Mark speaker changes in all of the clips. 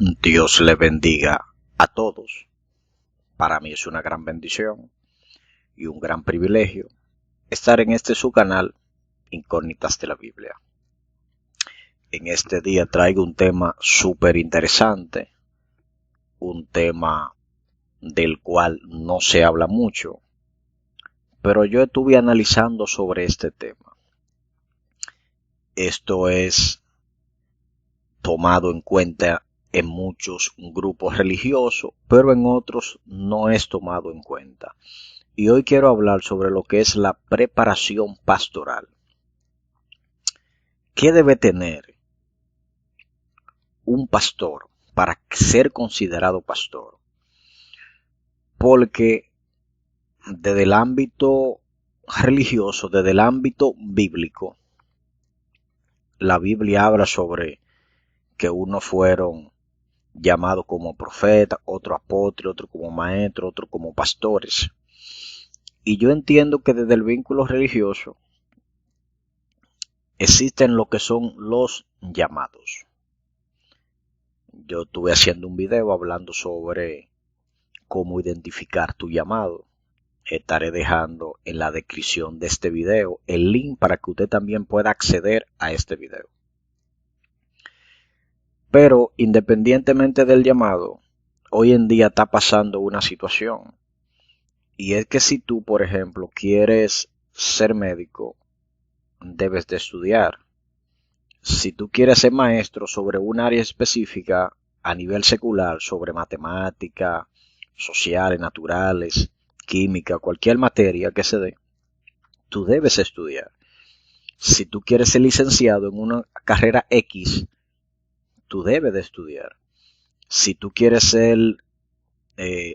Speaker 1: Dios le bendiga a todos. Para mí es una gran bendición y un gran privilegio estar en este su canal, Incógnitas de la Biblia. En este día traigo un tema súper interesante, un tema del cual no se habla mucho, pero yo estuve analizando sobre este tema. Esto es tomado en cuenta en muchos grupos religiosos, pero en otros no es tomado en cuenta. Y hoy quiero hablar sobre lo que es la preparación pastoral. ¿Qué debe tener un pastor para ser considerado pastor? Porque desde el ámbito religioso, desde el ámbito bíblico, la Biblia habla sobre que unos fueron llamados como profetas, otros apóstoles, otros como maestros, otros como pastores. Y yo entiendo que desde el vínculo religioso existen lo que son los llamados. Yo estuve haciendo un video hablando sobre cómo identificar tu llamado. Estaré dejando en la descripción de este video el link para que usted también pueda acceder a este video. Pero independientemente del llamado, hoy en día está pasando una situación. Y es que si tú, por ejemplo, quieres ser médico, debes de estudiar. Si tú quieres ser maestro sobre un área específica a nivel secular, sobre matemática, sociales, naturales, química, cualquier materia que se dé, tú debes estudiar. Si tú quieres ser licenciado en una carrera X, tú debes de estudiar. Si tú quieres ser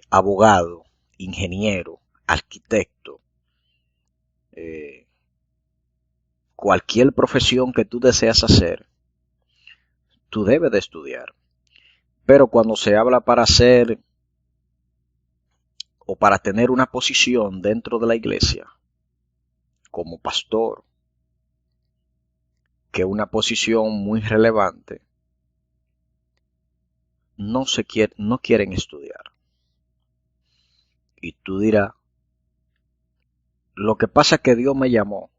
Speaker 1: abogado, ingeniero, arquitecto, cualquier profesión que tú deseas hacer, tú debes de estudiar. Pero cuando se habla para hacer o para tener una posición dentro de la iglesia, como pastor, que es una posición muy relevante, no quieren estudiar. Y tú dirás, lo que pasa es que Dios me llamó.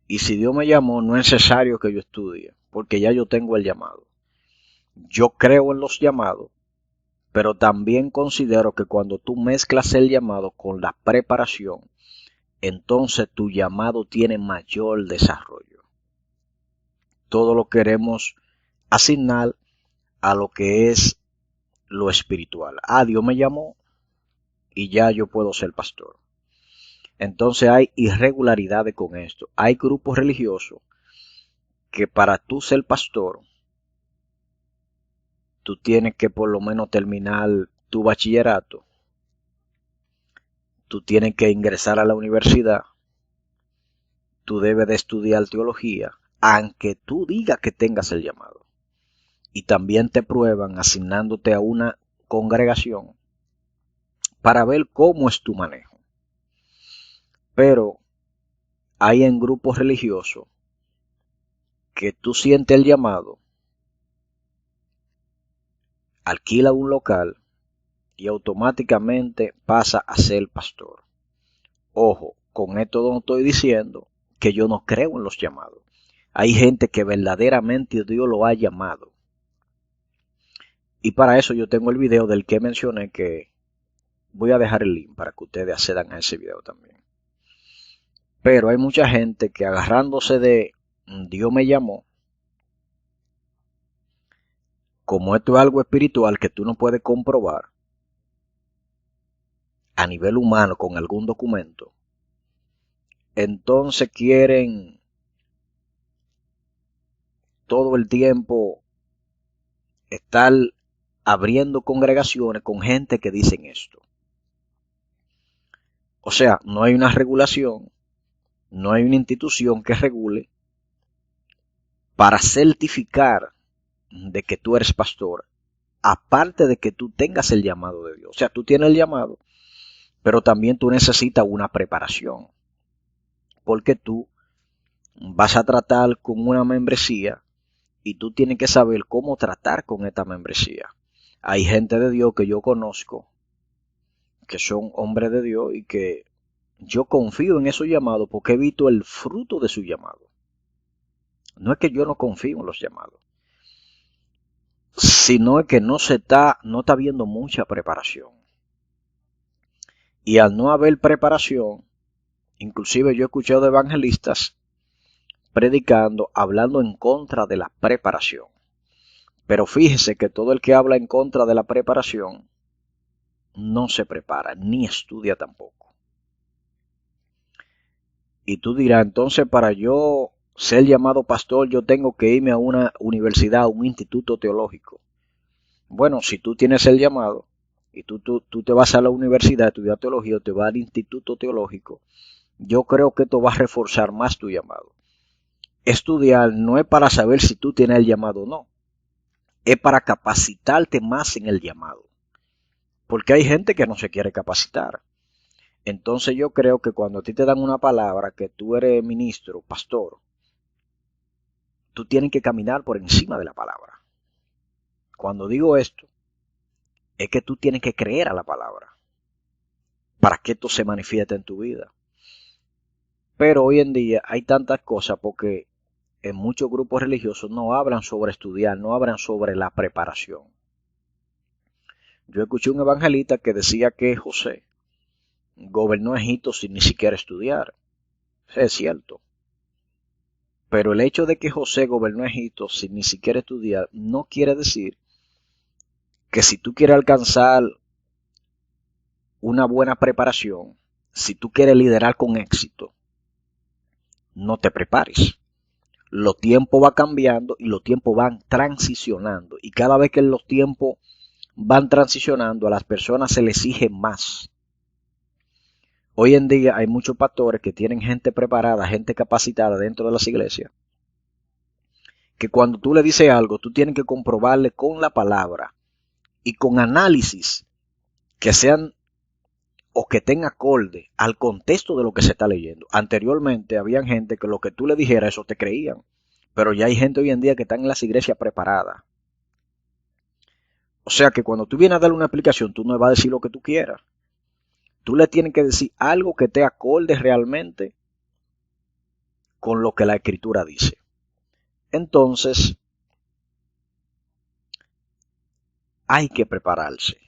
Speaker 1: Y si Dios me llamó, no es necesario que yo estudie, porque ya yo tengo el llamado. Yo creo en los llamados, pero también considero que cuando tú mezclas el llamado con la preparación, entonces tu llamado tiene mayor desarrollo. Todo lo queremos asignar a lo que es lo espiritual. Dios me llamó y ya yo puedo ser pastor. Entonces hay irregularidades con esto. Hay grupos religiosos que para tú ser pastor, tú tienes que por lo menos terminar tu bachillerato, tú tienes que ingresar a la universidad, tú debes de estudiar teología, aunque tú digas que tengas el llamado. Y también te prueban asignándote a una congregación para ver cómo es tu manejo. Pero hay en grupos religiosos que tú sientes el llamado, alquila un local y automáticamente pasa a ser pastor. Ojo, con esto no estoy diciendo que yo no creo en los llamados. Hay gente que verdaderamente Dios lo ha llamado. Y para eso yo tengo el video del que mencioné, que voy a dejar el link para que ustedes accedan a ese video también. Pero hay mucha gente que agarrándose de Dios me llamó, como esto es algo espiritual que tú no puedes comprobar a nivel humano con algún documento, entonces quieren todo el tiempo estar abriendo congregaciones con gente que dicen esto. O sea, no hay una regulación, no hay una institución que regule para certificar de que tú eres pastor, aparte de que tú tengas el llamado de Dios. O sea, tú tienes el llamado, pero también tú necesitas una preparación, porque tú vas a tratar con una membresía y tú tienes que saber cómo tratar con esta membresía. Hay gente de Dios que yo conozco, que son hombres de Dios y que yo confío en esos llamados porque he visto el fruto de su llamado. No es que yo no confío en los llamados, sino es que no está viendo mucha preparación. Y al no haber preparación, inclusive yo he escuchado de evangelistas predicando, hablando en contra de la preparación. Pero fíjese que todo el que habla en contra de la preparación no se prepara, ni estudia tampoco. Y tú dirás, entonces para yo ser llamado pastor, yo tengo que irme a una universidad, a un instituto teológico. Bueno, si tú tienes el llamado y tú te vas a la universidad a estudiar teología o te vas al instituto teológico, yo creo que esto va a reforzar más tu llamado. Estudiar no es para saber si tú tienes el llamado o no, es para capacitarte más en el llamado. Porque hay gente que no se quiere capacitar. Entonces yo creo que cuando a ti te dan una palabra, que tú eres ministro, pastor, tú tienes que caminar por encima de la palabra. Cuando digo esto, es que tú tienes que creer a la palabra para que esto se manifieste en tu vida. Pero hoy en día hay tantas cosas porque en muchos grupos religiosos no hablan sobre estudiar, no hablan sobre la preparación. Yo escuché un evangelista que decía que José gobernó Egipto sin ni siquiera estudiar. Es cierto. Pero el hecho de que José gobernó Egipto sin ni siquiera estudiar no quiere decir que si tú quieres alcanzar una buena preparación, si tú quieres liderar con éxito, no te prepares. Los tiempos van cambiando y los tiempos van transicionando. Y cada vez que los tiempos van transicionando, a las personas se les exige más. Hoy en día hay muchos pastores que tienen gente preparada, gente capacitada dentro de las iglesias, que cuando tú le dices algo, tú tienes que comprobarle con la palabra y con análisis que sean o que tengan acorde al contexto de lo que se está leyendo. Anteriormente había gente que lo que tú le dijeras, eso te creían, pero ya hay gente hoy en día que están en las iglesias preparadas. O sea que cuando tú vienes a darle una explicación, tú no le vas a decir lo que tú quieras. Tú le tienes que decir algo que te acorde realmente con lo que la escritura dice. Entonces, hay que prepararse.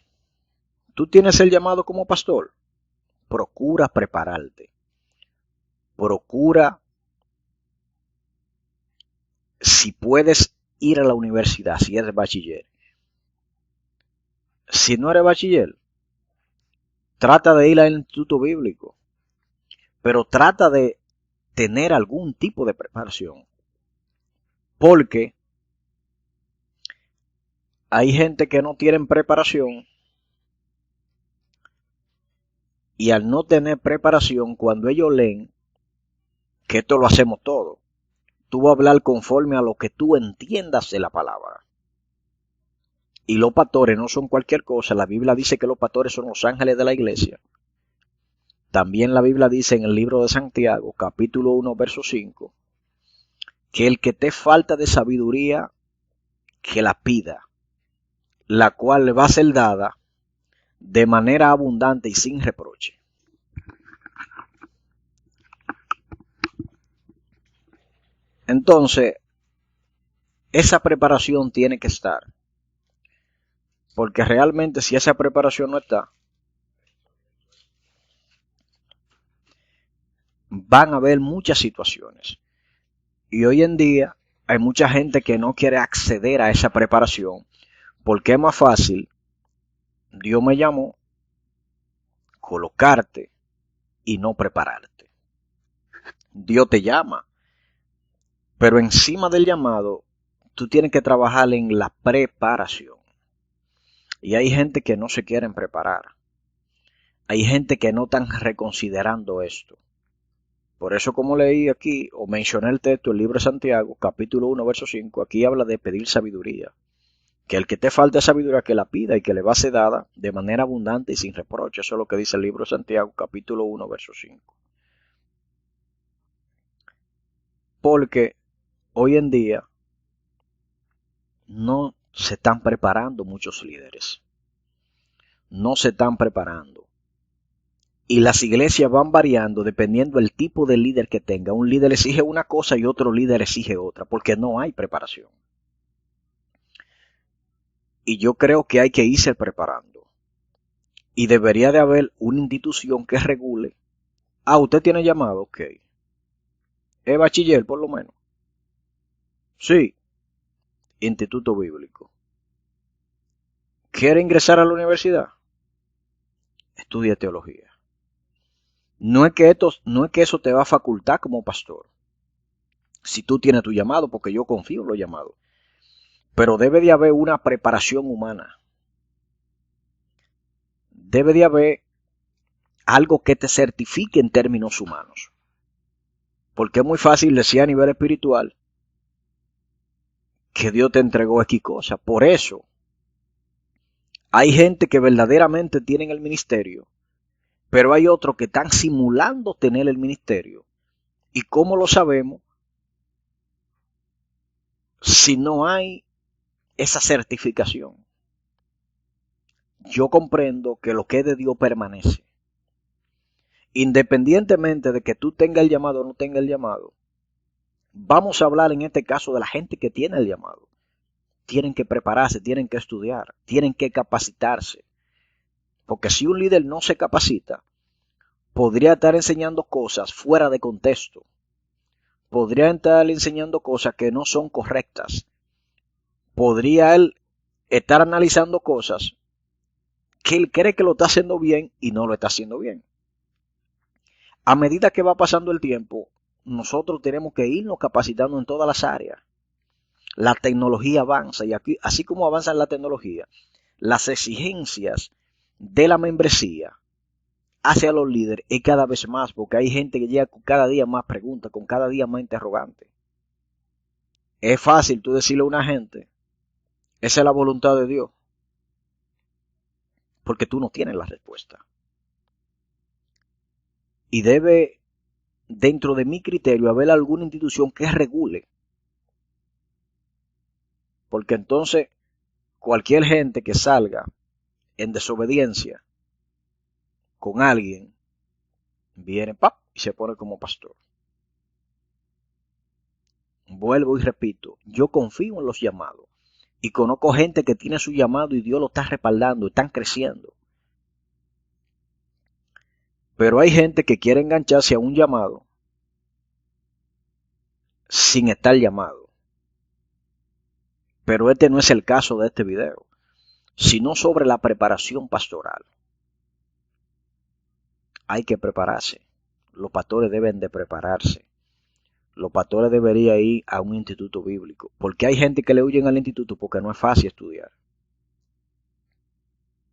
Speaker 1: Tú tienes el llamado como pastor. Procura prepararte. Procura, si puedes, ir a la universidad, si eres bachiller. Si no eres bachiller, trata de ir al instituto bíblico. Pero trata de tener algún tipo de preparación. Porque hay gente que no tiene preparación y al no tener preparación, cuando ellos leen, que esto lo hacemos todo, tú vas a hablar conforme a lo que tú entiendas de la palabra. Y los pastores no son cualquier cosa. La Biblia dice que los pastores son los ángeles de la iglesia. También la Biblia dice en el libro de Santiago, capítulo 1, verso 5, que el que te falta de sabiduría, que la pida, la cual le va a ser dada de manera abundante y sin reproche. Entonces, esa preparación tiene que estar. Porque realmente si esa preparación no está, van a haber muchas situaciones. Y hoy en día hay mucha gente que no quiere acceder a esa preparación porque es más fácil, Dios me llamó, colocarte y no prepararte. Dios te llama, pero encima del llamado, tú tienes que trabajar en la preparación. Y hay gente que no se quieren preparar. Hay gente que no están reconsiderando esto. Por eso, como leí aquí, o mencioné el texto, el libro de Santiago, capítulo 1, verso 5, aquí habla de pedir sabiduría. Que el que te falte sabiduría, que la pida y que le va a ser dada de manera abundante y sin reproche. Eso es lo que dice el libro de Santiago, capítulo 1, verso 5. Porque hoy en día no se están preparando muchos líderes. No se están preparando. Y las iglesias van variando dependiendo del tipo de líder que tenga. Un líder exige una cosa y otro líder exige otra, porque no hay preparación. Y yo creo que hay que irse preparando. Y debería de haber una institución que regule. Ah, usted tiene llamado, ok. Es bachiller, por lo menos. Sí, instituto bíblico. ¿Quiere ingresar a la universidad? Estudia teología. No es que eso te va a facultar como pastor. Si tú tienes tu llamado, porque yo confío en los llamados. Pero debe de haber una preparación humana. Debe de haber algo que te certifique en términos humanos. Porque es muy fácil decir a nivel espiritual que Dios te entregó X cosa. Por eso, hay gente que verdaderamente tienen el ministerio, pero hay otros que están simulando tener el ministerio. ¿Y cómo lo sabemos si no hay esa certificación? Yo comprendo que lo que es de Dios permanece. Independientemente de que tú tengas el llamado o no tengas el llamado, vamos a hablar en este caso de la gente que tiene el llamado. Tienen que prepararse, tienen que estudiar, tienen que capacitarse. Porque si un líder no se capacita, podría estar enseñando cosas fuera de contexto. Podría estar enseñando cosas que no son correctas. Podría él estar analizando cosas que él cree que lo está haciendo bien y no lo está haciendo bien. A medida que va pasando el tiempo, nosotros tenemos que irnos capacitando en todas las áreas. La tecnología avanza y aquí, así como avanza la tecnología, las exigencias de la membresía hacia los líderes es cada vez más, porque hay gente que llega con cada día más preguntas, con cada día más interrogantes. Es fácil tú decirle a una gente, esa es la voluntad de Dios, porque tú no tienes la respuesta. Y debe, dentro de mi criterio, haber alguna institución que regule. Porque entonces, cualquier gente que salga en desobediencia con alguien, viene y se pone como pastor. Vuelvo y repito, yo confío en los llamados. Y conozco gente que tiene su llamado y Dios lo está respaldando, están creciendo. Pero hay gente que quiere engancharse a un llamado sin estar llamado. Pero este no es el caso de este video, sino sobre la preparación pastoral. Hay que prepararse. Los pastores deben de prepararse. Los pastores deberían ir a un instituto bíblico. Porque hay gente que le huyen al instituto porque no es fácil estudiar.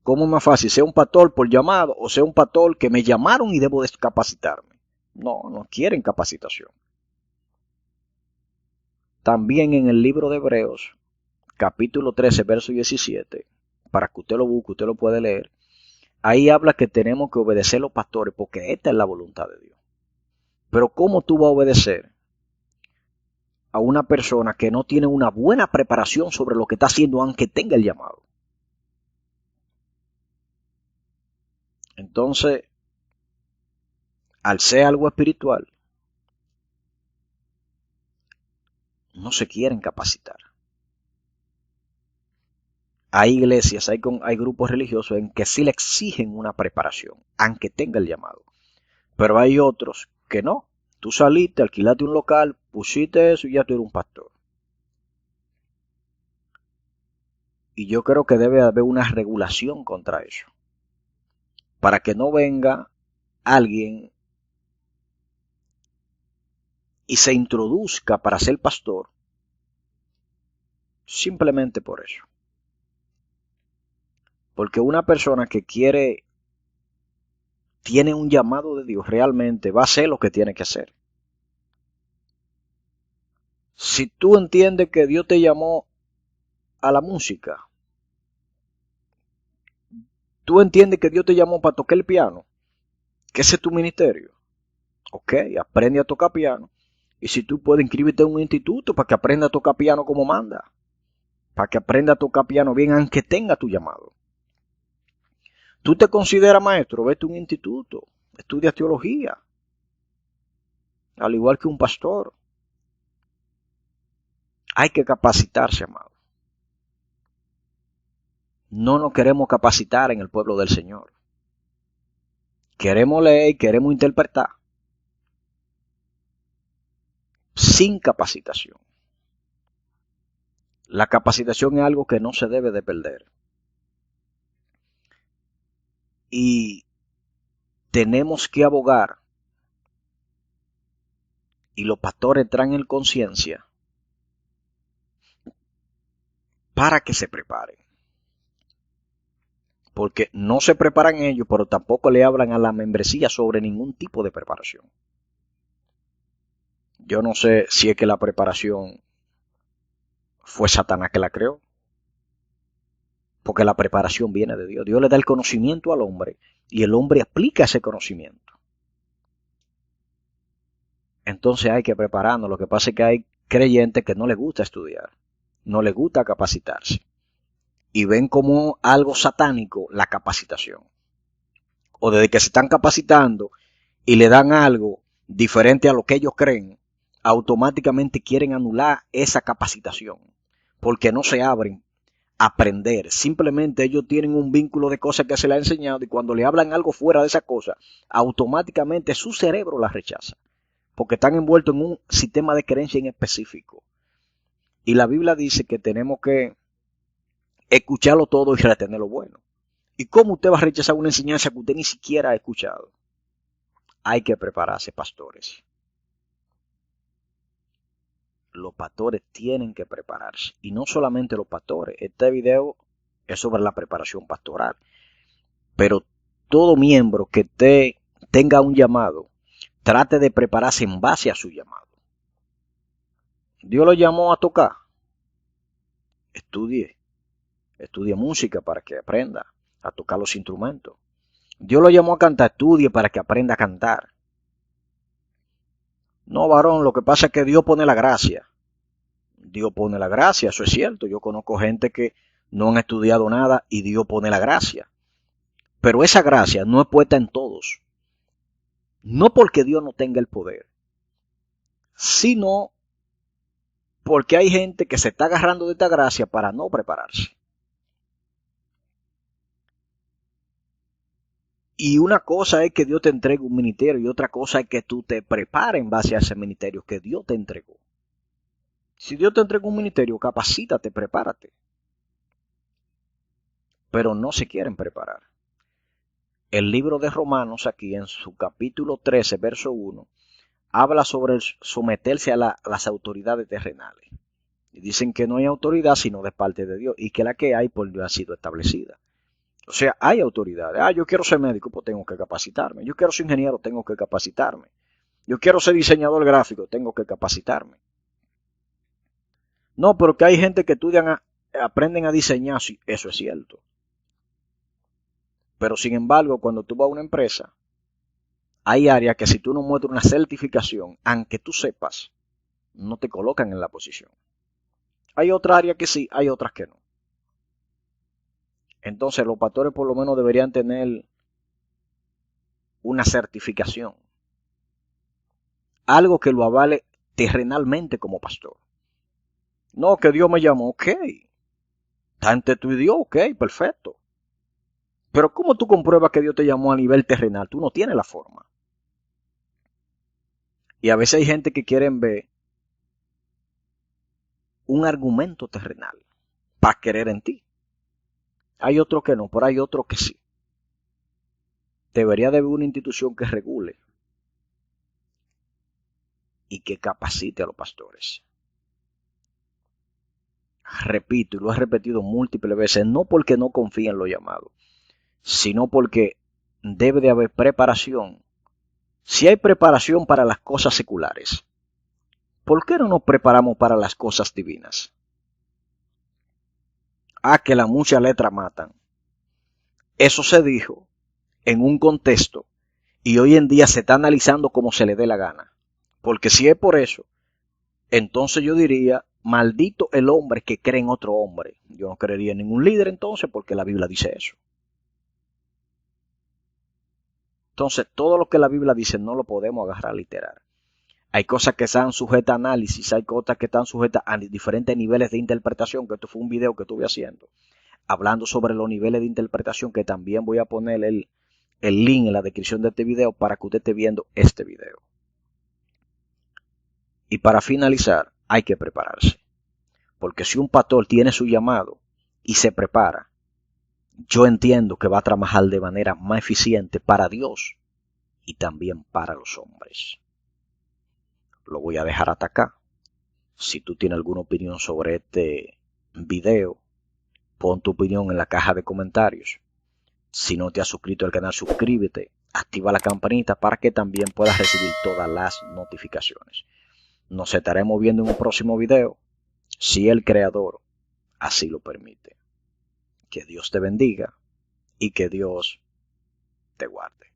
Speaker 1: ¿Cómo es más fácil? ¿Ser un pastor por llamado o ser un pastor que me llamaron y debo descapacitarme? No, no quieren capacitación. También en el libro de Hebreos, capítulo 13, verso 17, para que usted lo busque, usted lo puede leer, ahí habla que tenemos que obedecer a los pastores porque esta es la voluntad de Dios. Pero ¿cómo tú vas a obedecer a una persona que no tiene una buena preparación sobre lo que está haciendo aunque tenga el llamado? Entonces, al ser algo espiritual, no se quieren capacitar. Hay iglesias, hay grupos religiosos en que sí le exigen una preparación, aunque tenga el llamado. Pero hay otros que no. Tú saliste, alquilaste un local, pusiste eso y ya tú eres un pastor. Y yo creo que debe haber una regulación contra eso. Para que no venga alguien y se introduzca para ser pastor simplemente por eso. Porque una persona que tiene un llamado de Dios, realmente va a hacer lo que tiene que hacer. Si tú entiendes que Dios te llamó a la música, tú entiendes que Dios te llamó para tocar el piano, que ese es tu ministerio. Ok, aprende a tocar piano. Y si tú puedes inscribirte en un instituto para que aprenda a tocar piano como manda. para que aprenda a tocar piano bien, aunque tenga tu llamado. Tú te consideras maestro, vete a un instituto, estudia teología, al igual que un pastor. Hay que capacitarse, amado. No nos queremos capacitar en el pueblo del Señor. Queremos leer y queremos interpretar sin capacitación. La capacitación es algo que no se debe de perder. Y tenemos que abogar, y los pastores entran en conciencia, para que se preparen. Porque no se preparan ellos, pero tampoco le hablan a la membresía sobre ningún tipo de preparación. Yo no sé si es que la preparación fue Satanás que la creó, porque la preparación viene de Dios. Dios le da el conocimiento al hombre y el hombre aplica ese conocimiento. Entonces hay que prepararnos. Lo que pasa es que hay creyentes que no les gusta estudiar, no les gusta capacitarse y ven como algo satánico la capacitación. O desde que se están capacitando y le dan algo diferente a lo que ellos creen, automáticamente quieren anular esa capacitación porque no se abren a aprender. Simplemente ellos tienen un vínculo de cosas que se les ha enseñado y cuando le hablan algo fuera de esa cosa, automáticamente su cerebro la rechaza porque están envueltos en un sistema de creencia en específico. Y la Biblia dice que tenemos que escucharlo todo y retener lo bueno. ¿Y cómo usted va a rechazar una enseñanza que usted ni siquiera ha escuchado? Hay que prepararse, pastores. Los pastores tienen que prepararse. Y no solamente los pastores. Este video es sobre la preparación pastoral. Pero todo miembro que tenga un llamado, trate de prepararse en base a su llamado. Dios lo llamó a tocar. Estudie música para que aprenda a tocar los instrumentos. Dios lo llamó a cantar, estudie para que aprenda a cantar. No, varón, lo que pasa es que Dios pone la gracia. Dios pone la gracia, eso es cierto. Yo conozco gente que no han estudiado nada y Dios pone la gracia. Pero esa gracia no es puesta en todos. No porque Dios no tenga el poder, sino porque hay gente que se está agarrando de esta gracia para no prepararse. Y una cosa es que Dios te entregue un ministerio y otra cosa es que tú te prepares en base a ese ministerio que Dios te entregó. Si Dios te entrega un ministerio, capacítate, prepárate. Pero no se quieren preparar. El libro de Romanos aquí en su capítulo 13, verso 1, habla sobre el someterse a las autoridades terrenales. Y dicen que no hay autoridad sino de parte de Dios y que la que hay por Dios ha sido establecida. O sea, hay autoridades. Yo quiero ser médico, pues tengo que capacitarme. Yo quiero ser ingeniero, tengo que capacitarme. Yo quiero ser diseñador gráfico, tengo que capacitarme. No, pero que hay gente que aprenden a diseñar, sí, eso es cierto. Pero sin embargo, cuando tú vas a una empresa, hay áreas que si tú no muestras una certificación, aunque tú sepas, no te colocan en la posición. Hay otra área que sí, hay otras que no. Entonces los pastores por lo menos deberían tener una certificación. Algo que lo avale terrenalmente como pastor. No, que Dios me llamó, ok. Está ante tú y Dios, ok, perfecto. Pero ¿cómo tú compruebas que Dios te llamó a nivel terrenal? Tú no tienes la forma. Y a veces hay gente que quieren ver un argumento terrenal para querer en ti. Hay otros que no, pero hay otros que sí. Debería de haber una institución que regule y que capacite a los pastores. Repito, y lo he repetido múltiples veces, no porque no confíe en lo llamado, sino porque debe de haber preparación. Si hay preparación para las cosas seculares, ¿por qué no nos preparamos para las cosas divinas? Que las muchas letras matan. Eso se dijo en un contexto y hoy en día se está analizando como se le dé la gana. Porque si es por eso, entonces yo diría maldito el hombre que cree en otro hombre. Yo no creería en ningún líder entonces porque la Biblia dice eso. Entonces, todo lo que la Biblia dice no lo podemos agarrar literal. Hay cosas que están sujetas a análisis, hay cosas que están sujetas a diferentes niveles de interpretación, que esto fue un video que estuve haciendo, hablando sobre los niveles de interpretación, que también voy a poner el link en la descripción de este video para que usted esté viendo este video. Y para finalizar, hay que prepararse. Porque si un pastor tiene su llamado y se prepara, yo entiendo que va a trabajar de manera más eficiente para Dios y también para los hombres. Lo voy a dejar hasta acá. Si tú tienes alguna opinión sobre este video, pon tu opinión en la caja de comentarios. Si no te has suscrito al canal, suscríbete, activa la campanita para que también puedas recibir todas las notificaciones. Nos estaremos viendo en un próximo video, si el Creador así lo permite. Que Dios te bendiga y que Dios te guarde.